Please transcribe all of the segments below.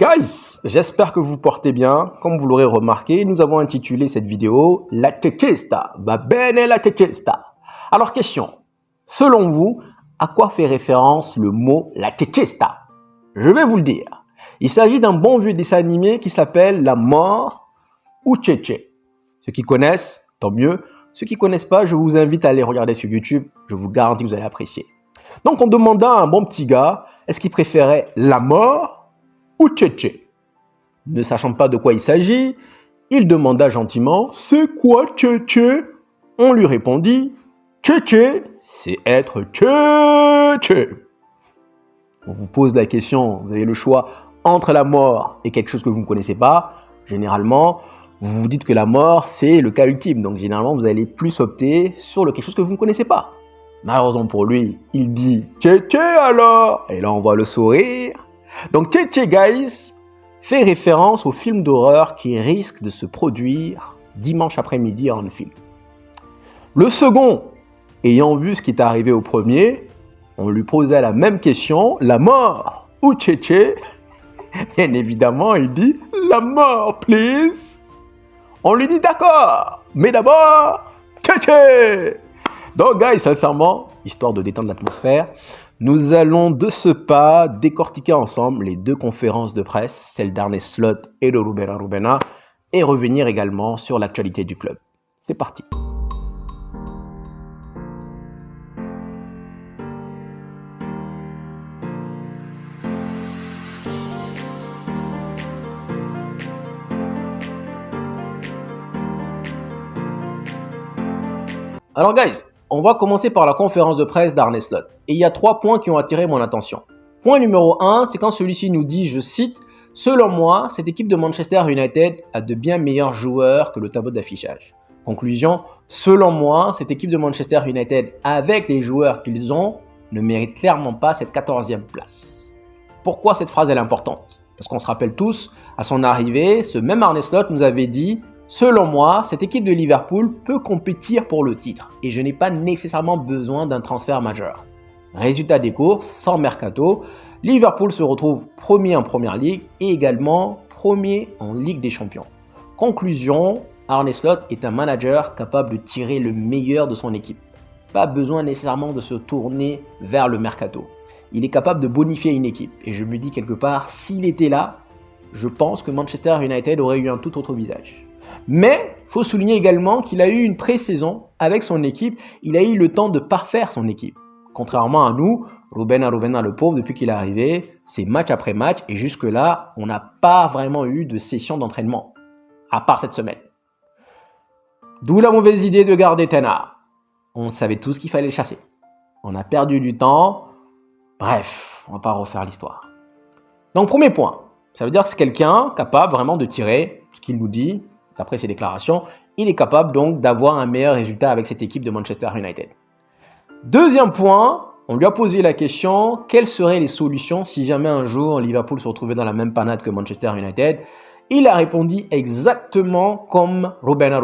Guys, j'espère que vous portez bien. Comme vous l'aurez remarqué, nous avons intitulé cette vidéo « La Techista, va bene la Techista ». Alors question, selon vous, à quoi fait référence le mot « La Techista » ? Je vais vous le dire. Il s'agit d'un bon vieux dessin animé qui s'appelle La Mort ou Tchétché. Ceux qui connaissent, tant mieux. Ceux qui ne connaissent pas, je vous invite à aller regarder sur YouTube. Je vous garantis que vous allez apprécier. Donc on demanda à un bon petit gars, est-ce qu'il préférait la mort ou Tchétché? Ne sachant pas de quoi il s'agit, il demanda gentiment « C'est quoi Tchétché ?» On lui répondit « Tchétché, c'est être Tchétché ». On vous pose la question, vous avez le choix entre la mort et quelque chose que vous ne connaissez pas. Généralement, vous vous dites que la mort, c'est le cas ultime. Donc généralement, vous allez plus opter sur quelque chose que vous ne connaissez pas. Malheureusement pour lui, il dit « Tchétché alors ?» Et là, on voit le sourire. Donc Tchétché, guys, fait référence au film d'horreur qui risque de se produire dimanche après-midi en film. Le second, ayant vu ce qui est arrivé au premier, on lui posait la même question, la mort ou Tchétché? Bien évidemment, il dit la mort, please. On lui dit d'accord, mais d'abord, Tchétché. Donc, guys, sincèrement, histoire de détendre l'atmosphère, nous allons de ce pas décortiquer ensemble les deux conférences de presse, celle d'Arne Slot et de Rubena Rubena, et revenir également sur l'actualité du club. C'est parti. Alors guys, on va commencer par la conférence de presse d'Arne Slot. Et il y a 3 points qui ont attiré mon attention. Point numéro 1, c'est quand celui-ci nous dit, je cite, « Selon moi, cette équipe de Manchester United a de bien meilleurs joueurs que le tableau d'affichage. » Conclusion, selon moi, cette équipe de Manchester United, avec les joueurs qu'ils ont, ne mérite clairement pas cette 14e place. Pourquoi cette phrase est importante? Parce qu'on se rappelle tous, à son arrivée, ce même Arne Slot nous avait dit « Selon moi, cette équipe de Liverpool peut compétir pour le titre et je n'ai pas nécessairement besoin d'un transfert majeur. » Résultat des courses, sans mercato, Liverpool se retrouve premier en Première Ligue et également premier en Ligue des Champions. Conclusion, Arne Slot est un manager capable de tirer le meilleur de son équipe. Pas besoin nécessairement de se tourner vers le mercato. Il est capable de bonifier une équipe et je me dis quelque part, s'il était là, je pense que Manchester United aurait eu un tout autre visage. Mais il faut souligner également qu'il a eu une pré-saison avec son équipe, il a eu le temps de parfaire son équipe. Contrairement à nous, Rubena le pauvre, depuis qu'il est arrivé, c'est match après match et jusque-là, on n'a pas vraiment eu de session d'entraînement, à part cette semaine. D'où la mauvaise idée de garder Ten Hag. On savait tous qu'il fallait le chasser. On a perdu du temps. Bref, on ne va pas refaire l'histoire. Donc premier point, ça veut dire que c'est quelqu'un capable vraiment de tirer ce qu'il nous dit. D'après ses déclarations, il est capable donc d'avoir un meilleur résultat avec cette équipe de Manchester United. Deuxième point, on lui a posé la question, quelles seraient les solutions si jamais un jour Liverpool se retrouvait dans la même panade que Manchester United? Il a répondu exactement comme Rubena.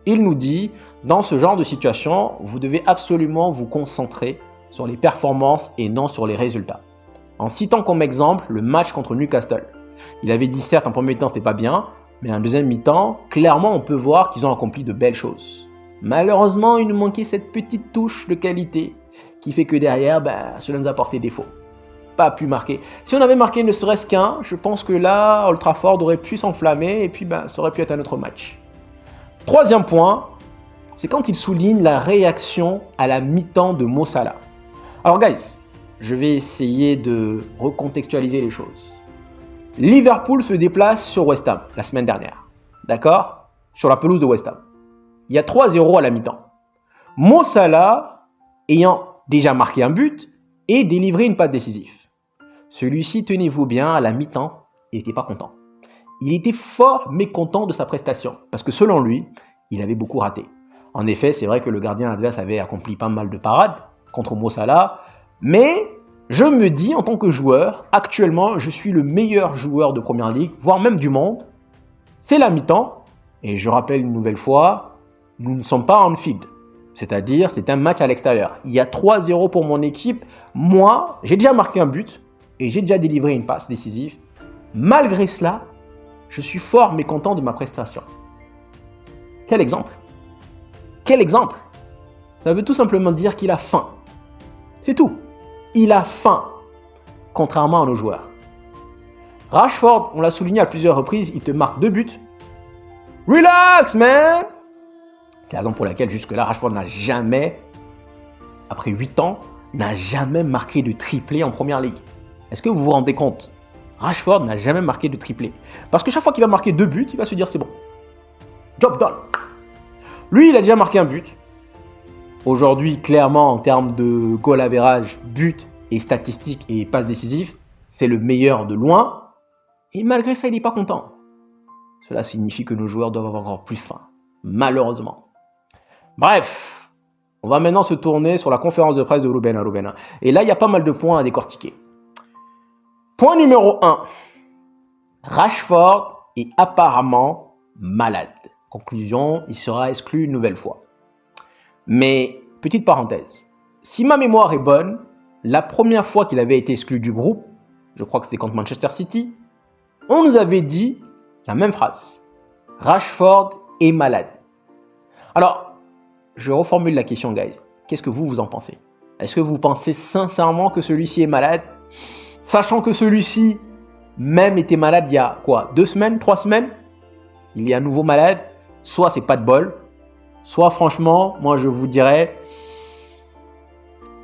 Il nous dit, dans ce genre de situation, vous devez absolument vous concentrer sur les performances et non sur les résultats. En citant comme exemple le match contre Newcastle. Il avait dit certes en premier temps c'était pas bien, mais en deuxième mi-temps, clairement, on peut voir qu'ils ont accompli de belles choses. Malheureusement, il nous manquait cette petite touche de qualité qui fait que derrière, cela nous a porté défaut. Pas pu marquer. Si on avait marqué ne serait-ce qu'un, je pense que là, Old Trafford aurait pu s'enflammer et puis ça aurait pu être un autre match. Troisième point, c'est quand il souligne la réaction à la mi-temps de Mo Salah. Alors guys, je vais essayer de recontextualiser les choses. Liverpool se déplace sur West Ham la semaine dernière. D'accord? Sur la pelouse de West Ham. Il y a 3-0 à la mi-temps. Mo Salah ayant déjà marqué un but et délivré une passe décisive. Celui-ci, tenez-vous bien, à la mi-temps, il n'était pas content. Il était fort mécontent de sa prestation parce que selon lui, il avait beaucoup raté. En effet, c'est vrai que le gardien adverse avait accompli pas mal de parades contre Mo Salah, mais je me dis, en tant que joueur, actuellement, je suis le meilleur joueur de Première Ligue, voire même du monde. C'est la mi-temps, et je rappelle une nouvelle fois, nous ne sommes pas en field. C'est-à-dire, c'est un match à l'extérieur. Il y a 3-0 pour mon équipe. Moi, j'ai déjà marqué un but, et j'ai déjà délivré une passe décisive. Malgré cela, je suis fort mécontent de ma prestation. Quel exemple? Quel exemple? Ça veut tout simplement dire qu'il a faim. C'est tout. Il a faim, contrairement à nos joueurs. Rashford, on l'a souligné à plusieurs reprises, il te marque 2 buts. Relax, man! C'est la raison pour laquelle jusque-là, Rashford n'a jamais, après 8 ans, n'a jamais marqué de triplé en Première Ligue. Est-ce que vous vous rendez compte? Rashford n'a jamais marqué de triplé. Parce que chaque fois qu'il va marquer 2 buts, il va se dire c'est bon. Job done. Lui, il a déjà marqué un but. Aujourd'hui, clairement, en termes de goal average, but et statistiques et passes décisives, c'est le meilleur de loin. Et malgré ça, il n'est pas content. Cela signifie que nos joueurs doivent avoir encore plus faim. Malheureusement. Bref, on va maintenant se tourner sur la conférence de presse de Ruben. Et là, il y a pas mal de points à décortiquer. Point numéro 1. Rashford est apparemment malade. Conclusion, il sera exclu une nouvelle fois. Mais, petite parenthèse, si ma mémoire est bonne, la première fois qu'il avait été exclu du groupe, je crois que c'était contre Manchester City, on nous avait dit la même phrase. Rashford est malade. Alors, je reformule la question, guys. Qu'est-ce que vous en pensez? Est-ce que vous pensez sincèrement que celui-ci est malade? Sachant que celui-ci même était malade il y a quoi? 2 semaines? 3 semaines? Il est à nouveau malade? Soit c'est pas de bol, soit franchement, moi je vous dirais,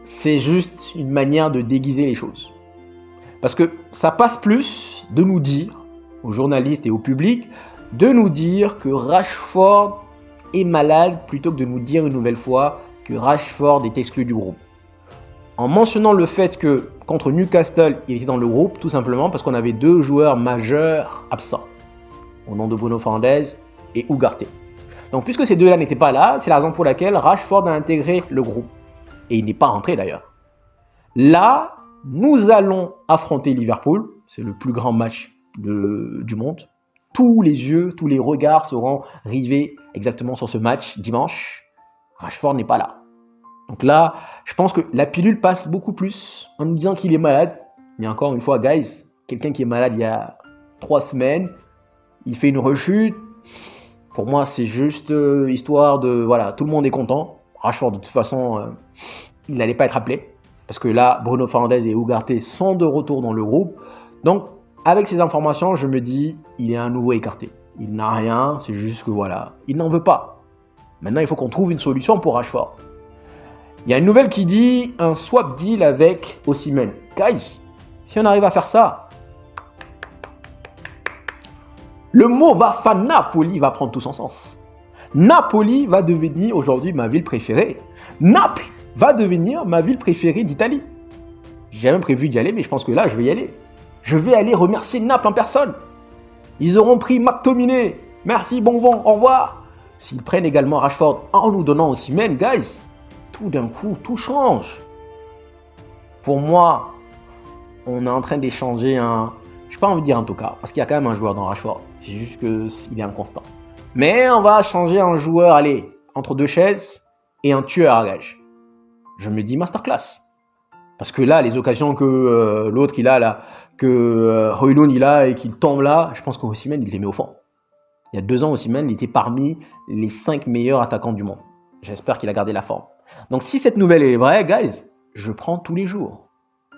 c'est juste une manière de déguiser les choses. Parce que ça passe plus de nous dire, aux journalistes et au public, de nous dire que Rashford est malade plutôt que de nous dire une nouvelle fois que Rashford est exclu du groupe. En mentionnant le fait que contre Newcastle, il était dans le groupe, tout simplement parce qu'on avait 2 joueurs majeurs absents, au nom de Bruno Fernandes et Ugarte. Donc puisque ces 2-là n'étaient pas là, c'est la raison pour laquelle Rashford a intégré le groupe. Et il n'est pas rentré d'ailleurs. Là, nous allons affronter Liverpool, c'est le plus grand match du monde. Tous les yeux, tous les regards seront rivés exactement sur ce match dimanche. Rashford n'est pas là. Donc là, je pense que la pilule passe beaucoup plus en nous disant qu'il est malade. Mais encore une fois, guys, quelqu'un qui est malade il y a 3 semaines, il fait une rechute. Pour moi, c'est juste histoire de... Voilà, tout le monde est content. Rashford, de toute façon, il n'allait pas être appelé. Parce que là, Bruno Fernandes et Ugarte sont de retour dans le groupe. Donc, avec ces informations, je me dis, il est à nouveau écarté. Il n'a rien, c'est juste que voilà, il n'en veut pas. Maintenant, il faut qu'on trouve une solution pour Rashford. Il y a une nouvelle qui dit un swap deal avec Osimhen. Guys, si on arrive à faire ça, le mot Napoli va prendre tout son sens. Napoli va devenir aujourd'hui ma ville préférée. Naples va devenir ma ville préférée d'Italie. J'ai même prévu d'y aller, mais je pense que là, je vais y aller. Je vais aller remercier Naples en personne. Ils auront pris McTominay. Merci, bon vent, au revoir. S'ils prennent également Rashford en nous donnant Osimhen, guys, tout d'un coup, tout change. Pour moi, on est en train d'échanger un... Je n'ai pas envie de dire en tout cas, parce qu'il y a quand même un joueur dans Rashford. C'est juste qu'il est inconstant. Mais on va changer un joueur, allez, entre 2 chaises et un tueur à gage. Je me dis masterclass. Parce que là, les occasions que l'autre il a là, que Højlund il a et qu'il tombe là, je pense qu'Osimhen il les met au fond. Il y a 2 ans, Osimhen il était parmi les 5 meilleurs attaquants du monde. J'espère qu'il a gardé la forme. Donc si cette nouvelle est vraie, guys, je prends tous les jours.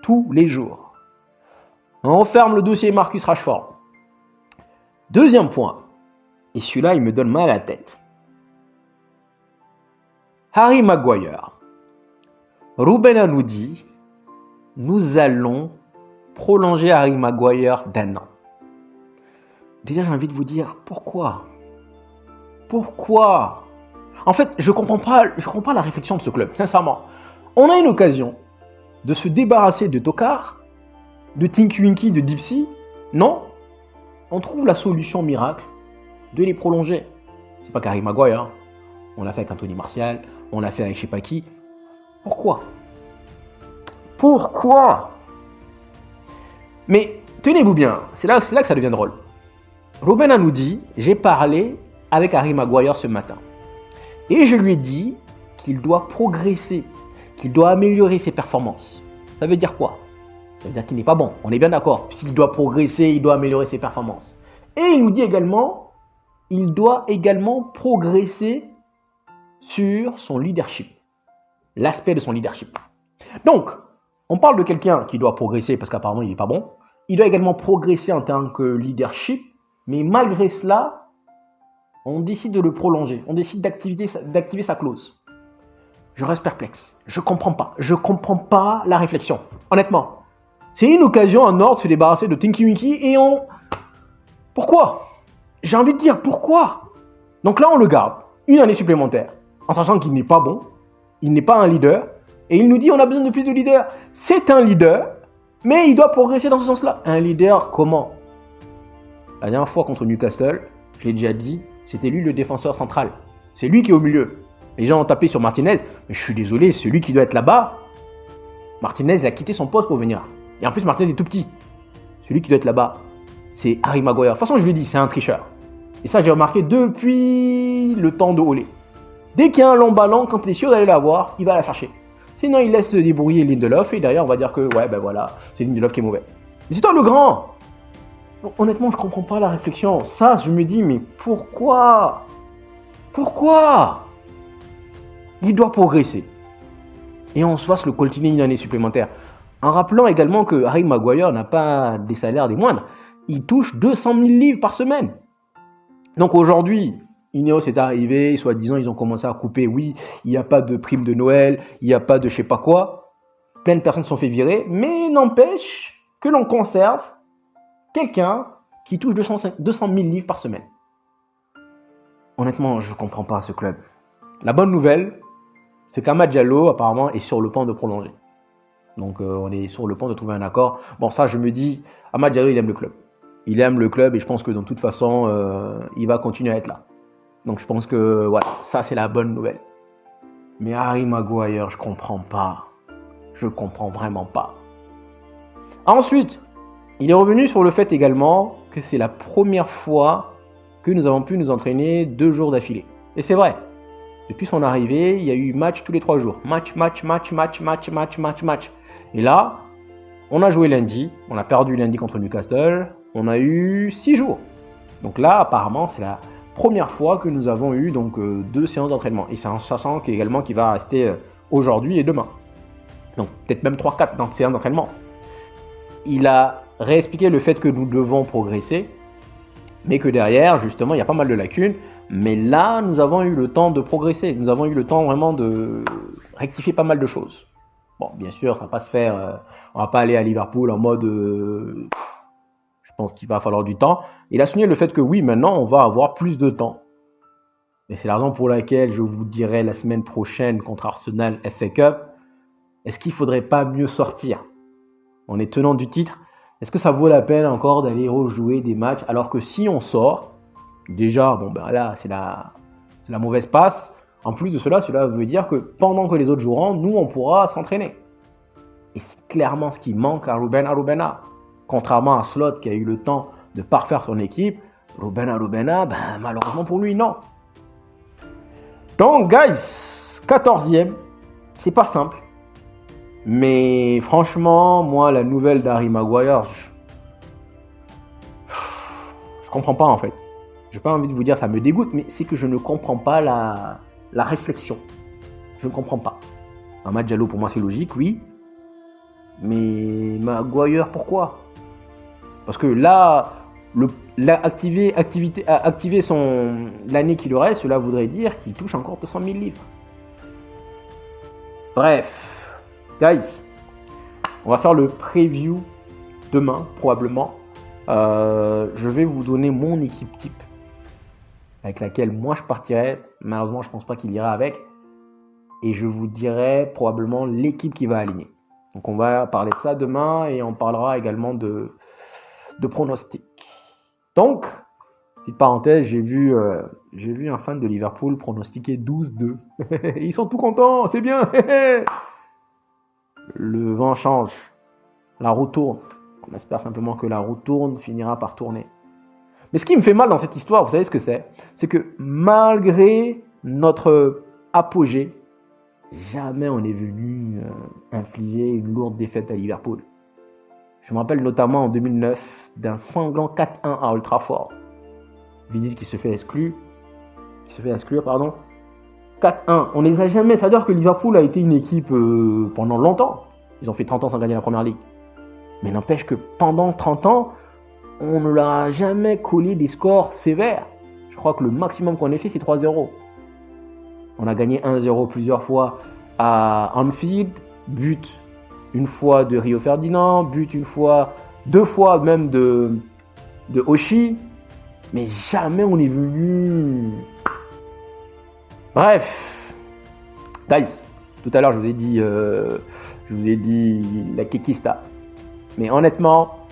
Tous les jours. On ferme le dossier Marcus Rashford. Deuxième point. Et celui-là, il me donne mal à la tête. Harry Maguire. Ruben nous dit, nous allons prolonger Harry Maguire d'1 an. Déjà, j'ai envie de vous dire, pourquoi? Pourquoi? En fait, je comprends pas la réflexion de ce club, sincèrement. On a une occasion de se débarrasser de Tokar, de Tinky Winky, de Dipsy. Non, on trouve la solution miracle de les prolonger. C'est pas qu'Harry Maguire, hein. On l'a fait avec Anthony Martial, on l'a fait avec je sais pas qui. Pourquoi? Pourquoi? Mais tenez-vous bien, c'est là que ça devient drôle. Ruben nous dit, j'ai parlé avec Harry Maguire ce matin. Et je lui ai dit qu'il doit progresser, qu'il doit améliorer ses performances. Ça veut dire quoi? Ça veut dire qu'il n'est pas bon. On est bien d'accord. S'il doit progresser, il doit améliorer ses performances. Et il nous dit également, il doit également progresser sur son leadership. L'aspect de son leadership. Donc, on parle de quelqu'un qui doit progresser parce qu'apparemment il n'est pas bon. Il doit également progresser en tant que leadership. Mais malgré cela, on décide de le prolonger. On décide d'activer sa clause. Je reste perplexe. Je comprends pas. Je comprends pas la réflexion. Honnêtement. C'est une occasion en or de se débarrasser de Tinky Winky et on... Pourquoi? J'ai envie de dire pourquoi? Donc là, on le garde une année supplémentaire en sachant qu'il n'est pas bon, il n'est pas un leader et il nous dit on a besoin de plus de leaders. C'est un leader, mais il doit progresser dans ce sens-là. Un leader comment? La dernière fois contre Newcastle, je l'ai déjà dit, c'était lui le défenseur central. C'est lui qui est au milieu. Les gens ont tapé sur Martinez, mais je suis désolé, c'est lui qui doit être là-bas. Martinez, il a quitté son poste pour venir. Et en plus, Martinez est tout petit. Celui qui doit être là-bas, c'est Harry Maguire. De toute façon, je l'ai dit, c'est un tricheur. Et ça, j'ai remarqué depuis le temps de Olé. Dès qu'il y a un long ballon, quand il est sûr d'aller l'avoir, il va la chercher. Sinon, il laisse se débrouiller Lindelof et derrière, on va dire que, ouais, ben voilà, c'est Lindelof qui est mauvais. Mais c'est toi le grand! Honnêtement, je comprends pas la réflexion. Ça, je me dis, mais pourquoi? Pourquoi? Il doit progresser. Et on se fasse le coltiner une année supplémentaire. En rappelant également que Harry Maguire n'a pas des salaires des moindres. Il touche 200 000 livres par semaine. Donc aujourd'hui, Ineos est arrivé, soi-disant, ils ont commencé à couper. Oui, il n'y a pas de prime de Noël, il n'y a pas de je sais pas quoi. Plein de personnes se sont fait virer, mais n'empêche que l'on conserve quelqu'un qui touche 200 000 livres par semaine. Honnêtement, je ne comprends pas ce club. La bonne nouvelle, c'est qu'Amad Diallo, apparemment, est sur le point de prolonger. Donc, on est sur le point de trouver un accord. Bon, ça, je me dis, Amad Diallo, il aime le club. Il aime le club et je pense que, de toute façon, il va continuer à être là. Donc, je pense que, voilà, ça, c'est la bonne nouvelle. Mais Harry Maguire, je comprends pas. Je comprends vraiment pas. Ensuite, il est revenu sur le fait également que c'est la première fois que nous avons pu nous entraîner 2 jours d'affilée. Et c'est vrai. Depuis son arrivée, il y a eu match tous les 3 jours. Match. Et là, on a joué lundi. On a perdu lundi contre Newcastle. On a eu 6 jours. Donc là, apparemment, c'est la première fois que nous avons eu donc 2 séances d'entraînement. Et c'est un sachant également qui va rester aujourd'hui et demain. Donc peut-être même 3-4 séances d'entraînement. Il a réexpliqué le fait que nous devons progresser, mais que derrière, justement, il y a pas mal de lacunes. Mais là, nous avons eu le temps de progresser. Nous avons eu le temps vraiment de rectifier pas mal de choses. Bon, bien sûr, ça va pas se faire. On va pas aller à Liverpool en mode. Je pense qu'il va falloir du temps. Il a souligné le fait que oui, maintenant, on va avoir plus de temps. Et c'est la raison pour laquelle je vous dirai la semaine prochaine contre Arsenal FA Cup. Est-ce qu'il faudrait pas mieux sortir? On est tenant du titre. Est-ce que ça vaut la peine encore d'aller rejouer des matchs alors que si on sort, déjà, bon ben là, c'est la mauvaise passe. En plus de cela veut dire que pendant que les autres joueront, nous, on pourra s'entraîner. Et c'est clairement ce qui manque à Ruben Arubena. Contrairement à Slot qui a eu le temps de parfaire son équipe, Ruben Arubena, ben malheureusement pour lui, non. Donc, guys, 14e, c'est pas simple. Mais franchement, moi, la nouvelle d'Harry Maguire, je comprends pas en fait. J'ai pas envie de vous dire ça me dégoûte, mais c'est que je ne comprends pas la réflexion. Je ne comprends pas. Amad Diallo, pour moi, c'est logique, oui. Mais Maguire, pourquoi? Parce que là, activer l'année qui lui reste, cela voudrait dire qu'il touche encore 200 000 livres. Bref. Guys, on va faire le preview demain, probablement. Je vais vous donner mon équipe type avec laquelle moi je partirai. Malheureusement, je ne pense pas qu'il ira avec. Et je vous dirai probablement l'équipe qui va aligner. Donc on va parler de ça demain et on parlera également de pronostics. Donc, petite parenthèse, j'ai vu un fan de Liverpool pronostiquer 12-2. Ils sont tout contents, c'est bien. Le vent change, la roue tourne. On espère simplement que la roue tourne, finira par tourner. Mais ce qui me fait mal dans cette histoire, vous savez ce que c'est? C'est que malgré notre apogée, jamais on est venu infliger une lourde défaite à Liverpool. Je me rappelle notamment en 2009 d'un sanglant 4-1 à Old Trafford. Vidic qui se fait exclure. 4-1. On les a jamais. Ça veut dire que Liverpool a été une équipe pendant longtemps. Ils ont fait 30 ans sans gagner la première ligue. Mais n'empêche que pendant 30 ans, on ne leur a jamais collé des scores sévères. Je crois que le maximum qu'on ait fait, c'est 3-0. On a gagné 1-0 plusieurs fois à Anfield, but une fois de Rio Ferdinand, but une fois, 2 fois même de Oshie, mais jamais on est venu. Bref, guys, tout à l'heure je vous ai dit la Kekista, mais honnêtement,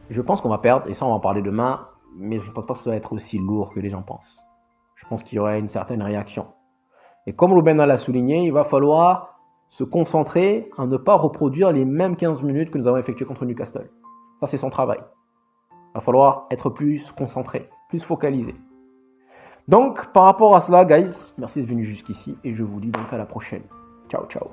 je pense qu'on va perdre, et ça on va en parler demain, mais je ne pense pas que ça va être aussi lourd que les gens pensent. Je pense qu'il y aura une certaine réaction. Et comme Ruben l'a souligné, il va falloir se concentrer à ne pas reproduire les mêmes 15 minutes que nous avons effectuées contre Newcastle. Ça, c'est son travail. Il va falloir être plus concentré, plus focalisé. Donc, par rapport à cela, guys, merci d'être venus jusqu'ici et je vous dis donc à la prochaine. Ciao, ciao.